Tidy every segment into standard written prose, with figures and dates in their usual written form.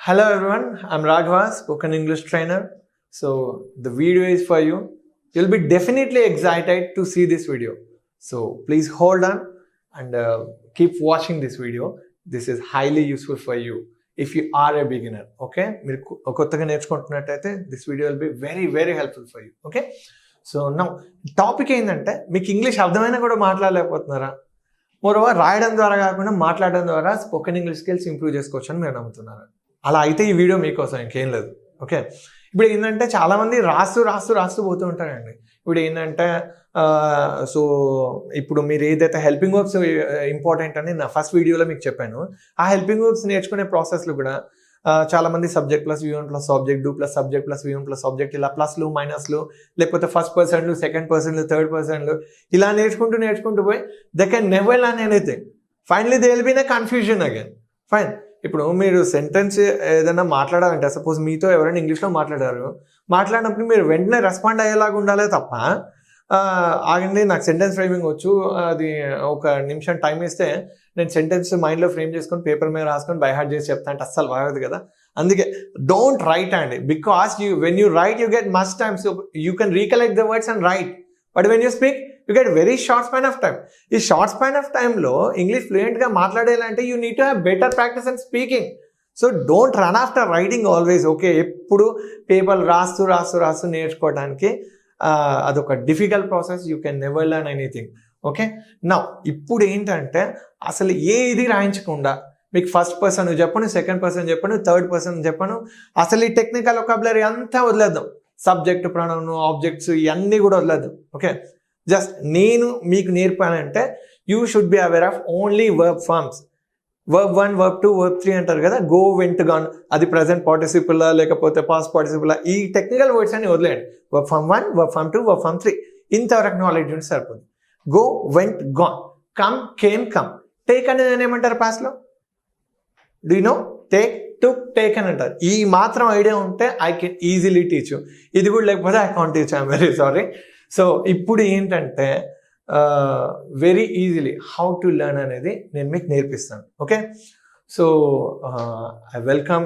Hello everyone, I'm Raghava, spoken English trainer. So the video is for you. You'll be definitely excited to see this video. So please hold on and keep watching this video. This is highly useful for you if you are a beginner. Okay? కొత్తగా నేర్చుకుంటున్నట్టయితే this video will be very helpful for you. Okay? So now topic ఏంటంటే మీకు English అర్థమైనా కూడా మాట్లాడలేకపోతున్నారా? Moreover రాయడం ద్వారా కాకుండా మాట్లాడడం ద్వారా స్పోకెన్ ఇంగ్లీష్ స్కిల్స్ ఇంప్రూవ్ చేసుకోవచ్చు అని మీరు నమ్ముతున్నారు. అలా అయితే ఈ వీడియో మీకోసం ఇంకేం లేదు. ఓకే, ఇప్పుడు ఏంటంటే చాలామంది రాస్తూ పోతూ ఉంటారండి. ఇప్పుడు ఏంటంటే సో ఇప్పుడు మీరు ఏదైతే హెల్పింగ్ వర్బ్స్ ఇంపార్టెంట్ అని నా ఫస్ట్ వీడియోలో మీకు చెప్పాను. ఆ హెల్పింగ్ వర్బ్స్ నేర్చుకునే ప్రాసెస్లో కూడా చాలామంది subject plus V1 plus object, do plus subject plus V1 plus object, ఇలా ప్లస్లు మైనస్లు, లేకపోతే ఫస్ట్ పర్సన్లు, సెకండ్ పర్సన్లు, థర్డ్ పర్సన్లు, ఇలా నేర్చుకుంటూ పోయి they can never learn anything. Finally they will be in a confusion again. Fine, ఇప్పుడు మీరు సెంటెన్స్ ఏదైనా మాట్లాడాలంటే సపోజ్ మీతో ఎవరైనా ఇంగ్లీష్లో మాట్లాడినప్పుడు మీరు వెంటనే రెస్పాండ్ అయ్యేలాగా ఉండాలే తప్ప ఆగండి నాకు సెంటెన్స్ ఫ్రేమింగ్ వచ్చు, అది ఒక నిమిషం టైం ఇస్తే నేను సెంటెన్స్ మైండ్లో ఫ్రేమ్ చేసుకొని పేపర్ మీద రాసుకొని బై హార్ట్ చేసి చెప్తా అంటే అస్సలు బాగోదు కదా. అందుకే డోంట్ రైట్ అండి, because when you write you get much time, so you can recollect the words and write. But when you speak you get very short span of time. ఈ short span of టైంలో English ఫ్లూయెంట్గా మాట్లాడేయాలంటే you need to have better practice and speaking. So don't run after writing always. Okay, ఎప్పుడు paper రాస్తూ నేర్చుకోవడానికి అదొక difficult process. You can never learn anything. Okay, నా ఇప్పుడు ఏంటంటే అసలు ఏది రాయించకుండా మీకు ఫస్ట్ పర్సన్ చెప్పను, సెకండ్ పర్సన్ చెప్పను, థర్డ్ పర్సన్ చెప్పను, అసలు ఈ టెక్నికల్ వొకాబులరీ అంతా వదిలేద్దాం. సబ్జెక్ట్, ప్రొనౌన్, ఆబ్జెక్ట్స్ ఇవన్నీ కూడా వదిలేద్దాం. ఓకే, జస్ట్ నేను మీకు నేర్పానంటే you should be aware of only verb forms. Verb 1, verb 2, verb 3 అంటారు కదా, గో, వెంట్, గాన్, అది ప్రజెంట్ పార్టిసిపుల్ లేకపోతే పాస్ట్ పార్టిసిపుల్, ఈ టెక్నికల్ వర్డ్స్ అని వదిలేయండి. Verb form 1, verb form 2, verb form 3 ఇంతవరకు నాలెడ్జ్ ఉంటే సరిపోతుంది. Go, went, gone, come, came, come. Take అనేది ఏమంటారు పాస్ట్లో? Do you know? Take, took, take అని అంటారు. ఈ మాత్రం ఐడియా ఉంటే I can easily teach you. ఇది కూడా లేకపోతే I can't teach, I'm very sorry. So ఇప్పుడు ఏంటంటే very easily how to learn అనేది నేను మీకు నేర్పిస్తాను. Okay, so I welcome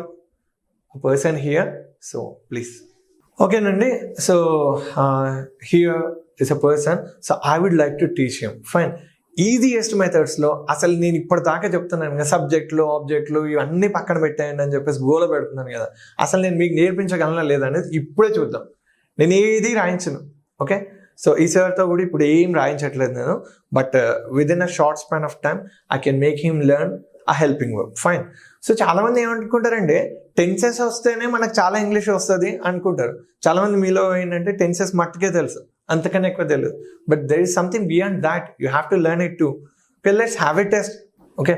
person here, so please. ఓకేనండి, so here is a person, so I would like to teach him. Fine, easiest మెథడ్స్లో అసలు నేను ఇప్పటిదాకా చెప్తున్నాను కదా, సబ్జెక్టులు, ఆబ్జెక్టులు ఇవన్నీ పక్కన పెట్టాయండి అని చెప్పేసి గోల పెడుతున్నాను కదా, అసలు నేను మీకు నేర్పించగలనా లేదనేది ఇప్పుడే చూద్దాం. నేను ఏది రాయించను. ఓకే, సో ఈ సార్తో కూడా ఇప్పుడు ఏం రాయించట్లేదు నేను, but with in a short span of time I can make him learn a helping verb. Fine, so చాలామంది ఏమనుకుంటారంటే టెన్సెస్ వస్తేనే మనకు చాలా ఇంగ్లీష్ వస్తుంది అనుకుంటారు. చాలామంది మీలో ఏంటంటే టెన్సెస్ మట్టుకే తెలుసు, అంతకన్నా ఎక్కువ తెలియదు. But there is something beyond that, you have to learn it to. Okay, let's have a test. Okay,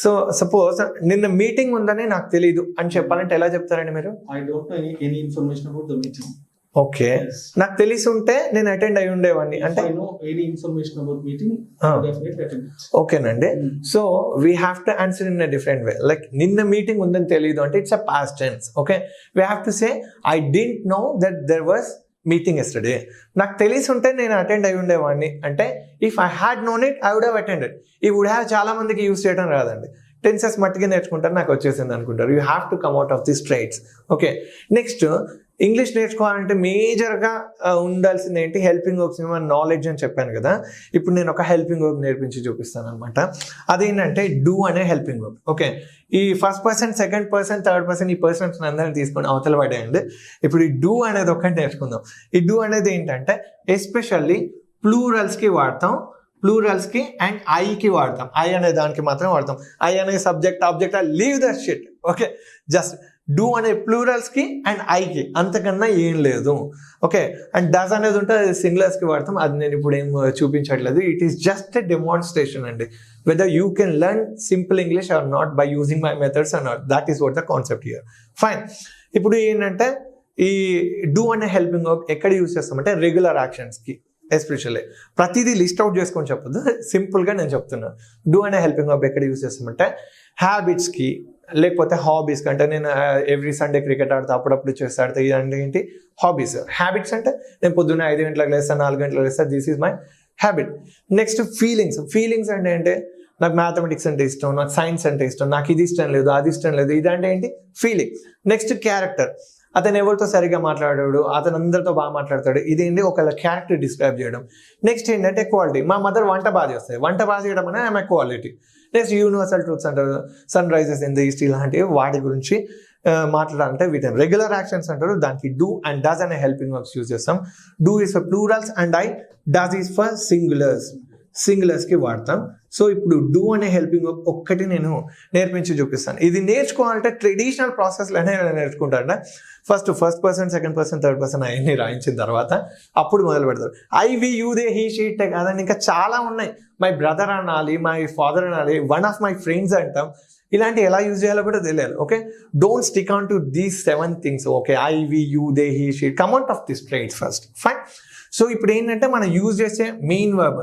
so suppose నిన్న మీటింగ్ ఉందని నాకు తెలియదు అని చెప్పాలంటే ఎలా చెప్తారండి మీరు? I don't know any information about the meeting. Okay, నాకు తెలిసి ఉంటే నేను అటెండ్ అయి ఉండేవాడిని అంటే. If I know any information about meeting, definitely attend it. ఓకేనండి, so we have to answer in a different way. Like నిన్న మీటింగ్ ఉందని తెలియదు అంటే it's a past tense. Okay, we have to say I didn't know that there was meeting yesterday. నాకు తెలిసి ఉంటే నేను attend అయి ఉండేవాడిని అంటే if I had known it I would have attended. ఈ వుడ్ హ్యావ్ చాలా మందికి యూస్ చేయడం రాదండి. టెన్సెస్ మట్టిగా నేర్చుకుంటారు, నాకు వచ్చేసింది అనుకుంటారు. You have to come out of this traits. Okay, next English నేర్చుకోవాలంటే మేజర్గా ఉండాల్సింది ఏంటి? హెల్పింగ్ వర్బ్స్, నాలెడ్జ్ అని చెప్పాను కదా. ఇప్పుడు నేను ఒక హెల్పింగ్ వర్బ్ నేర్పించి చూపిస్తాను అనమాట. అదేంటంటే డూ అనే హెల్పింగ్ వర్బ్. ఓకే, ఈ first person, second person, third person, ఈ పర్సన్స్ అందరినీ తీసుకొని అవతల పడేయండి. ఇప్పుడు ఈ డూ అనేది ఒకటి నేర్చుకుందాం. ఈ డూ అనేది ఏంటంటే ఎస్పెషల్లీ ప్లూరల్స్కి వాడతాం, ప్లూరల్స్కి అండ్ ఐకి వాడతాం. ఐ అనే దానికి మాత్రం వాడతాం. ఐ అనే subject, object, leave that shit. Okay, just do అనే ప్లూరల్స్కి అండ్ ఐకి, అంతకన్నా ఏం లేదు. ఓకే, అండ్ డస్ అనేది ఉంటే అది సింగులర్స్కి వాడతాం. అది నేను ఇప్పుడు ఏం చూపించట్లేదు. It is just a demonstration అండి, whether you can learn simple English or not by using my methods or not. That is what the concept here. Fine, ఇప్పుడు ఏంటంటే ఈ డూ అనే హెల్పింగ్ వర్బ్ ఎక్కడ యూజ్ చేస్తామంటే రెగ్యులర్ యాక్షన్స్కి. Especially ప్రతిదీ list out చేసుకొని చెప్పొద్దు, సింపుల్గా నేను చెప్తున్నాను. డూ అనే హెల్పింగ్ వర్బ్ ఎక్కడ యూజ్ చేస్తామంటే హ్యాబిట్స్కి, లేకపోతే హాబీస్కి. అంటే నేను ఎవ్రీ సండే క్రికెట్ ఆడతా, అప్పుడప్పుడు చెస్ ఆడతా, ఇదంటే ఏంటి? హాబీస్. హ్యాబిట్స్ అంటే నేను పొద్దున్న 5 గంటలకు లేస్తాను, 4 గంటలకు లేస్తాను, this is my habit. Next feelings. Feelings అంటే నాకు మ్యాథమెటిక్స్ అంటే ఇష్టం, నాకు సైన్స్ అంటే ఇష్టం, నాకు ఇది ఇష్టం లేదు, అది ఇష్టం లేదు. ఇదంటే ఏంటి? ఫీలింగ్. Next character. అతను ఎవరితో సరిగ్గా మాట్లాడాడు, అతను అందరితో బాగా మాట్లాడతాడు. ఇదేంటి? ఒక క్యారెక్టర్ డిస్క్రైబ్ చేయడం. నెక్స్ట్ ఏంటంటే క్వాలిటీ. మా మదర్ వంట బాగా చేస్తుంది, వంట బాగా చేయడం అనే ఆమె క్వాలిటీ. నెక్స్ట్ యూనివర్సల్ ట్రూత్స్ అంటారు, sun rises in the east, ఇలాంటివి వాటి గురించి మాట్లాడాలంటే వీటిని రెగ్యులర్ యాక్షన్స్ అంటారు. దానికి డూ అండ్ డస్ అనే హెల్పింగ్ వర్బ్స్ యూజ్ చేస్తాం. Do is for plurals and does is for సింగులర్స్కి వాడతాం. సో ఇప్పుడు డూ అనే హెల్పింగ్ వర్బ్ ఒక్కటి నేను నేర్పించి చూపిస్తాను. ఇది నేర్చుకోవాలంటే ట్రెడిషనల్ ప్రాసెస్లోనే నేర్చుకుంటారంటే first person, second person, third person అవన్నీ రాయించిన తర్వాత అప్పుడు మొదలు పెడతారు. I, we, you, they, he, she, it కాదని ఇంకా చాలా ఉన్నాయి. మై బ్రదర్ అనాలి, మై ఫాదర్ అనాలి, వన్ ఆఫ్ మై ఫ్రెండ్స్ అంటాం. ఇలాంటి ఎలా యూజ్ చేయాలో కూడా తెలియాలి. Okay, don't stick on to these 7 things. Okay, I, we, you, they, he, she, come out of this traits first. Fine. So ఇప్పుడు ఏంటంటే మనం యూజ్ చేసే మెయిన్ వర్బ్,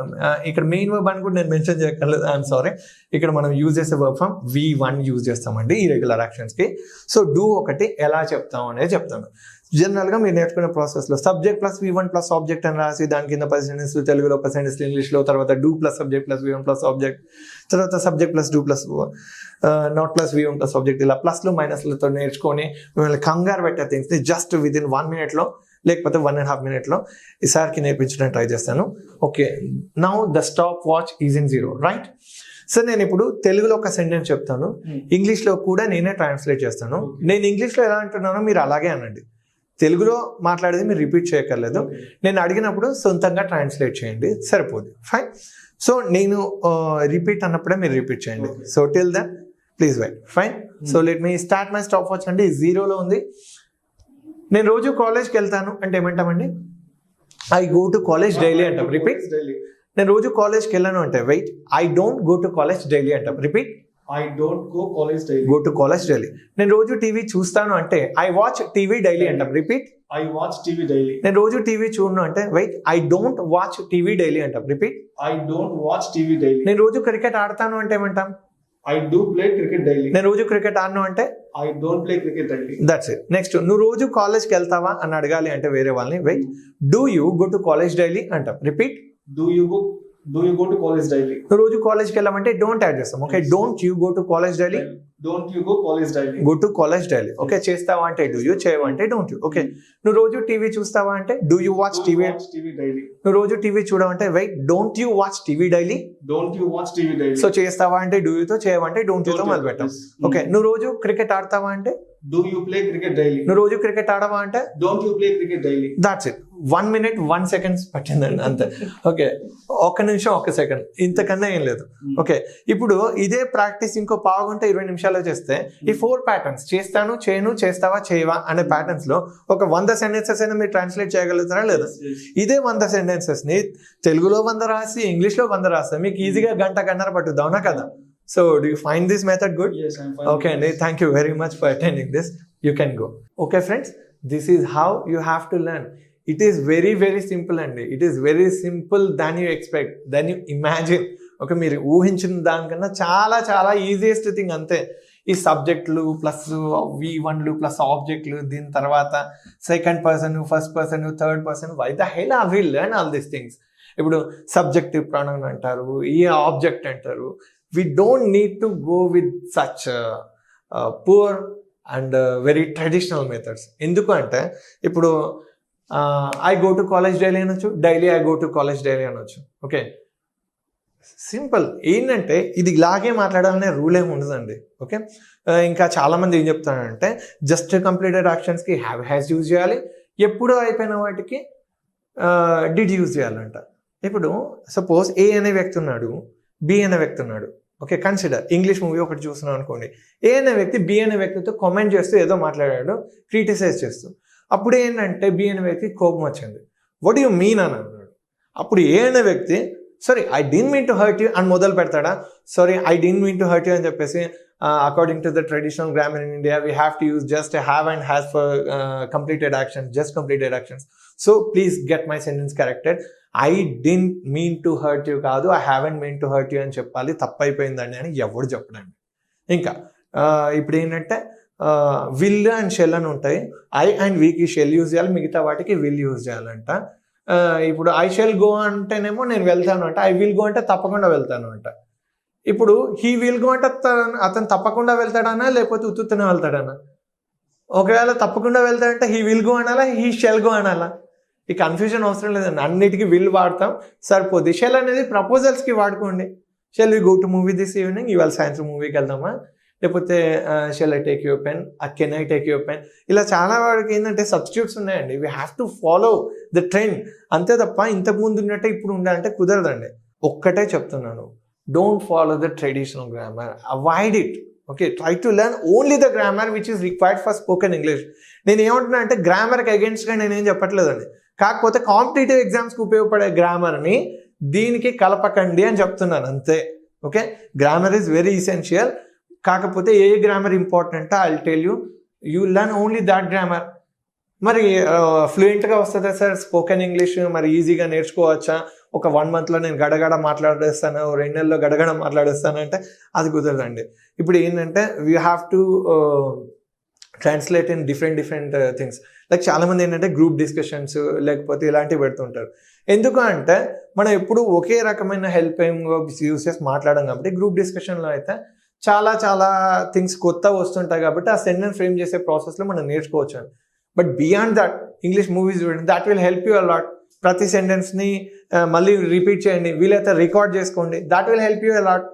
ఇక్కడ మెయిన్ వర్బ్ అని కూడా నేను మెన్షన్ చేయగలదు, ఐఎమ్ సారీ. ఇక్కడ మనం యూజ్ చేసే వర్బ్ ఫామ్ V1 యూజ్ చేస్తామండి ఈ రెగ్యులర్ యాక్షన్స్కి. సో డూ ఒకటి ఎలా చెప్తాం అనేది చెప్తాను. జనరల్గా మీరు నేర్చుకునే ప్రాసెస్లో subject plus V1 plus object అని రాసి దాని కింద 10 సెంటెన్స్లు తెలుగులో, 10 సెంటెన్స్లు ఇంగ్లీష్లో, తర్వాత do plus subject plus V1 plus object, తర్వాత subject plus do plus not plus V1 plus object, ఇలా ప్లస్లు మైనస్లతో నేర్చుకొని మిమ్మల్ని కంగారు పెట్టే థింగ్స్ని జస్ట్ విదిన్ 1 minute లేకపోతే 1.5 minutes ఈసారికి నేర్పించడానికి ట్రై చేస్తాను. Okay, now the stop watch is in 0, right? So నేను ఇప్పుడు తెలుగులో ఒక సెంటెన్స్ చెప్తాను, ఇంగ్లీష్లో కూడా నేనే ట్రాన్స్లేట్ చేస్తాను. నేను ఇంగ్లీష్లో ఎలా అంటున్నానో మీరు అలాగే అనండి. తెలుగులో మాట్లాడేది మీరు రిపీట్ చేయక్కర్లేదు. నేను అడిగినప్పుడు సొంతంగా ట్రాన్స్లేట్ చేయండి, సరిపోదు. ఫైన్. సో నేను రిపీట్ అన్నప్పుడే మీరు రిపీట్ చేయండి. So till then please wait. Fine. So let me start my stop watch అండి. 0లో ఉంది. నేను రోజు కాలేజ్కి వెళ్తాను అంటే ఏమంటామండి? I go to college daily అంటాం. రిపీట్. నేను రోజు కాలేజ్కి వెళ్ళాను అంటే wait, I don't go to college daily అంటాం. Repeat. I don't go college daily. Go to college daily. నేను రోజు టీవీ చూస్తాను అంటే ఐ వాచ్ టీవీ డైలీ అంటాం. Repeat. I watch TV daily. నేను రోజు టీవీ చూడను అంటే wait, I don't watch TV daily అంటాం. Repeat. I don't watch TV daily. నేను రోజు క్రికెట్ ఆడతాను అంటే ఏమంటాం? I do play cricket daily. నేను రోజు క్రికెట్ ఆడను అంటే I don't play cricket daily. That's it. Next, నువ్వు రోజు కాలేజ్కి వెళ్తావా అని అడగాలి అంటే వేరే వాళ్ళని wait, do you go to college daily అంటాం. Repeat. Do you go to college daily? నువ్వు రోజు కాలేజ్కి వెళ్ళామంటే డోంట్ యాడ్ చేస్తాం. Okay, don't you go to college daily. Don't you go college daily? Go to college daily. Okay, చేస్తావా అంటే do you, చేయవంటే don't you. Okay, నువ్వు రోజు టీవీ చూస్తావా అంటే do you watch TV. daily. నువ్వు రోజు టీవీ చూడమంటే wait, don't you watch TV daily. Don't you watch TV daily? So చేస్తావా అంటే డూ యూతో, చేయవంటే డోంట్ యూతో మొదలు పెట్టాం. ఓకే, నువ్వు రోజు క్రికెట్ ఆడతావా అంటే do you play cricket daily? నువ్వు రోజు క్రికెట్ ఆడవా అంటే don't you play cricket daily? That's it. 1 minute 1 second పట్టిందండి అంతే. ఓకే, 1 నిమిషం 1 second, ఇంతకన్నా ఏం లేదు. ఓకే, ఇప్పుడు ఇదే ప్రాక్టీస్ ఇంకో పావుగంట 20 నిమిషాల్లో చేస్తే ఈ 4 ప్యాటర్న్స్ చేస్తాను, చేయను, చేస్తావా, చేయవా అనే ప్యాటర్న్స్ లో ఒక 100 sentences అయినా మీరు ట్రాన్స్లేట్ చేయగలుగుతారా లేదా? ఇదే 100 sentences ని తెలుగులో 100 రాసి ఇంగ్లీష్లో 100 రాస్తే మీకు ఈజీగా గంటన్నర పట్టుద్ది, అవునా కదా? So do you find this method good? Yes, I'm fine. Okay, and thank you very much for attending this. You can go. Okay friends, this is how you have to learn. It is very very simple and it is very simple than you expect, than you imagine. Okay, మీరు ఊహించిన దానికన్నా చాలా చాలా easiest thing అంతే. ఈ సబ్జెక్టులు plus V1లు plus ఆబ్జెక్టులు, దీని తర్వాత second person, first person, third person, why the hell are we learn all these things? ఇప్పుడు సబ్జెక్టివ్ ప్రొనౌన్ అంటారు, ఈ ఆబ్జెక్ట్ అంటారు. We don't need to go with such poor and very traditional methods. ఎందుకు అంటే ఇప్పుడు I go to college daily అనొచ్చు, daily I go to college daily అనొచ్చు. Okay, simple. ఏంటంటే ఇది ఇలాగే మాట్లాడాలనే రూల్ ఏమి ఉండదండి. ఓకే, ఇంకా చాలామంది ఏం చెప్తారంటే జస్ట్ కంప్లీటెడ్ యాక్షన్స్కి హ్యావ్ హ్యాస్ యూజ్ చేయాలి, ఎప్పుడూ అయిపోయిన వాటికి డిడ్ యూజ్ చేయాలంట. ఇప్పుడు సపోజ్ ఏ అనే వ్యక్తి ఉన్నాడు, బి అనే వ్యక్తి ఉన్నాడు. ఓకే, కన్సిడర్ ఇంగ్లీష్ మూవీ ఒకటి చూస్తున్నాం అనుకోండి. ఏ అనే వ్యక్తి బి అనే వ్యక్తితో కామెంట్ చేస్తూ ఏదో మాట్లాడాడు, క్రిటిసైజ్ చేస్తూ. అప్పుడు ఏంటంటే బి అనే వ్యక్తి కోపం వచ్చింది. వాట్ యు మీన్ అని అన్నాడు. అప్పుడు ఏ అనే వ్యక్తి sorry I didn't mean to hurt you అని మొదలు పెడతాడా? Sorry I didn't mean to hurt you అని చెప్పేసి according to the traditional grammar in India we have to use just have and has for completed actions, just completed actions. So please get my sentence corrected. I didn't mean to hurt you కాదు, I haven't mean to hurt you అని చెప్పాలి. తప్పైపోయిందండి అని ఎవడు చెప్పడండి. ఇంకా ఇప్పుడు ఏంటంటే will and shall అని ఉంటాయి. ఐ అండ్ వీకి షెల్ యూజ్ చేయాలి, మిగతా వాటికి విల్ యూజ్ చేయాలంట. ఇప్పుడు ఐ షెల్ గో అంటేనేమో నేను వెళ్తాను అంట, ఐ విల్ గో అంటే తప్పకుండా వెళ్తాను అంట. ఇప్పుడు హీ విల్ గో అంటే అతను తప్పకుండా వెళ్తాడనా లేకపోతే ఉత్తుత్తనే వెళ్తాడనా? ఒకవేళ తప్పకుండా వెళ్తాడంటే హీ విల్ గో అనాలా, హీ షెల్ గో అనాలా? ఈ కన్ఫ్యూజన్ అవసరం లేదండి, అన్నిటికీ విల్ వాడతాం సరిపోద్ది. షెల్ అనేది ప్రపోజల్స్కి వాడుకోండి. Shall we go to movie this evening, ఇవాళ సాయంత్రం మూవీకి వెళ్దామా, లేకపోతే shall I take your pen, can I take your pen, ఇలా చాలా వాడికి ఏంటంటే సబ్స్టిట్యూట్స్ ఉన్నాయండి. We have to follow the trend, అంతే తప్ప ఇంతకుముందు ఉన్నట్టే ఇప్పుడు ఉండాలంటే కుదరదండి. ఒక్కటే చెప్తున్నాను, don't follow the traditional grammar, avoid it. Okay, try to learn only the grammar which is required for spoken English. నేను ఏమంటున్నా అంటే గ్రామర్కి అగేన్స్ట్గా నేనేం చెప్పట్లేదండి, కాకపోతే కాంపిటేటివ్ ఎగ్జామ్స్కి ఉపయోగపడే గ్రామర్ని దీనికి కలపకండి అని చెప్తున్నాను అంతే. Okay, grammar is very essential. కాకపోతే ఏ grammar important I will tell you, you learn only that grammar. మరి ఫ్లూయెంట్గా వస్తుందా సార్ స్పోకెన్ ఇంగ్లీష్, మరి ఈజీగా నేర్చుకోవచ్చా, ఒక 1 monthలో నేను గడగడ మాట్లాడేస్తాను, 2 నెలల్లో గడగడ మాట్లాడేస్తాను అంటే అది కుదరదండి. ఇప్పుడు ఏంటంటే we have to translate in different things. Like చాలామంది ఏంటంటే గ్రూప్ డిస్కషన్స్ లేకపోతే ఇలాంటివి పెడుతుంటారు. ఎందుకు అంటే మనం ఎప్పుడు ఒకే రకమైన హెల్పింగ్ యూస్ చేసి మాట్లాడడం కాబట్టి, గ్రూప్ డిస్కషన్లో అయితే చాలా థింగ్స్ కొత్త వస్తుంటాయి కాబట్టి ఆ సెంటెన్స్ ఫ్రేమ్ చేసే ప్రాసెస్లో మనం నేర్చుకోవచ్చు. But beyond that English movies చూడండి, that will help you a lot. ప్రతి సెంటెన్స్ని మళ్ళీ రిపీట్ చేయండి, వీలైతే రికార్డ్ చేసుకోండి, that will help you a lot.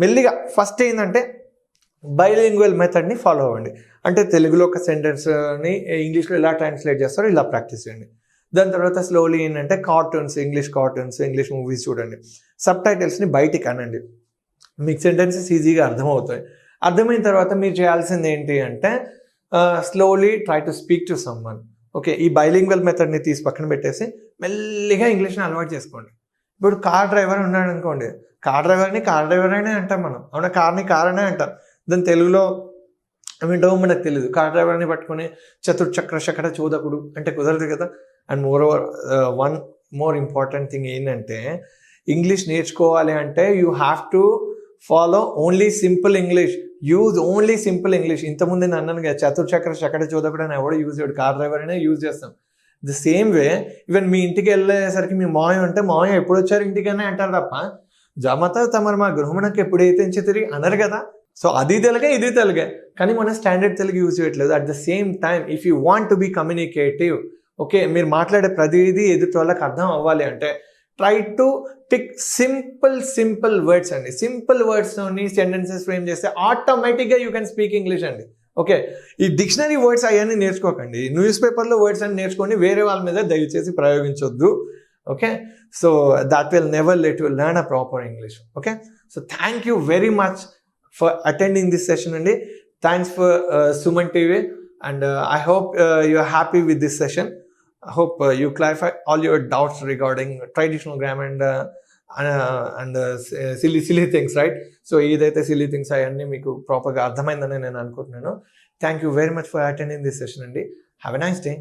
మెల్లిగా ఫస్ట్ ఏంటంటే బైలింగ్వల్ మెథడ్ని ఫాలో అవ్వండి. అంటే తెలుగులో ఒక సెంటెన్స్ని ఇంగ్లీష్లో ఎలా ట్రాన్స్లేట్ చేస్తారో ఇలా ప్రాక్టీస్ చేయండి. దాని తర్వాత స్లోలీ ఏంటంటే ఇంగ్లీష్ కార్టూన్స్, ఇంగ్లీష్ మూవీస్ చూడండి, సబ్ టైటిల్స్ని బయటికి అనండి, మీకు సెంటెన్సెస్ ఈజీగా అర్థమవుతాయి. అర్థమైన తర్వాత మీరు చేయాల్సింది ఏంటి అంటే slowly try to speak to someone. Okay, ఈ బైలింగ్వల్ మెథడ్ని తీసి పక్కన పెట్టేసి మెల్లిగా ఇంగ్లీష్ని అలవాటు చేసుకోండి. ఇప్పుడు కార్ డ్రైవర్ ఉన్నాడు అనుకోండి, కార్ డ్రైవర్ అనే అంటాం మనం, అవునా, కార్ని కార్ అనే అంటాం. దాని తెలుగులో ఏమిటో మనకు తెలియదు. కార్ డ్రైవర్ని పట్టుకొని చతుర్చక్ర శకట చోదకుడు అంటే కుదరదు కదా. And one more important thing ఏంటంటే ఇంగ్లీష్ నేర్చుకోవాలి అంటే you have to follow only simple English, use only simple English. ఇంతకుముందు నేను అన్నాను కదా, చతుర్చక్ర శకట చోదకుడు అని ఎవడో యూజ్ చేయడు, కార్ డ్రైవర్ అయినా యూజ్ చేస్తాం. ద సేమ్ వే ఈవెన్ మీ ఇంటికి వెళ్ళేసరికి మీ మాయం అంటే మాయం ఎప్పుడు వచ్చారు ఇంటికనే అంటారు తప్ప జమత తమరు మా గృహమునకు ఎప్పుడైతే తిరిగి అనరు కదా. సో అది తెలుగే ఇది తెలుగే, కానీ మనం స్టాండర్డ్ తెలుగు యూజ్ చేయట్లేదు. At the same time if you want to be communicative, okay, మీరు మాట్లాడే ప్రతిదీ ఎదుటి వాళ్ళకి అర్థం అవ్వాలి అంటే try to pick simple words అండి. సింపుల్ వర్డ్స్తోని సెంటెన్సెస్ ఫ్రేమ్ చేస్తే ఆటోమేటిక్గా యూ కెన్ స్పీక్ ఇంగ్లీష్ అండి. ఓకే, ఈ డిక్షనరీ వర్డ్స్ అవన్నీ నేర్చుకోకండి, న్యూస్ పేపర్లో వర్డ్స్ అని నేర్చుకొని వేరే వాళ్ళ మీద దయచేసి ప్రయోగించొద్దు. Okay, so that will never let you learn a proper English. Okay, so thank you very much for attending this session and thanks for Suman TV, and I hope you're happy with this session. I hope you clarify all your doubts regarding traditional grammar and silly things, right? So ఏదైతే silly things అవన్నీ మీకు ప్రాపర్గా అర్థమైందని నేను అనుకుంటున్నాను. Thank you very much for attending this session and have a nice day.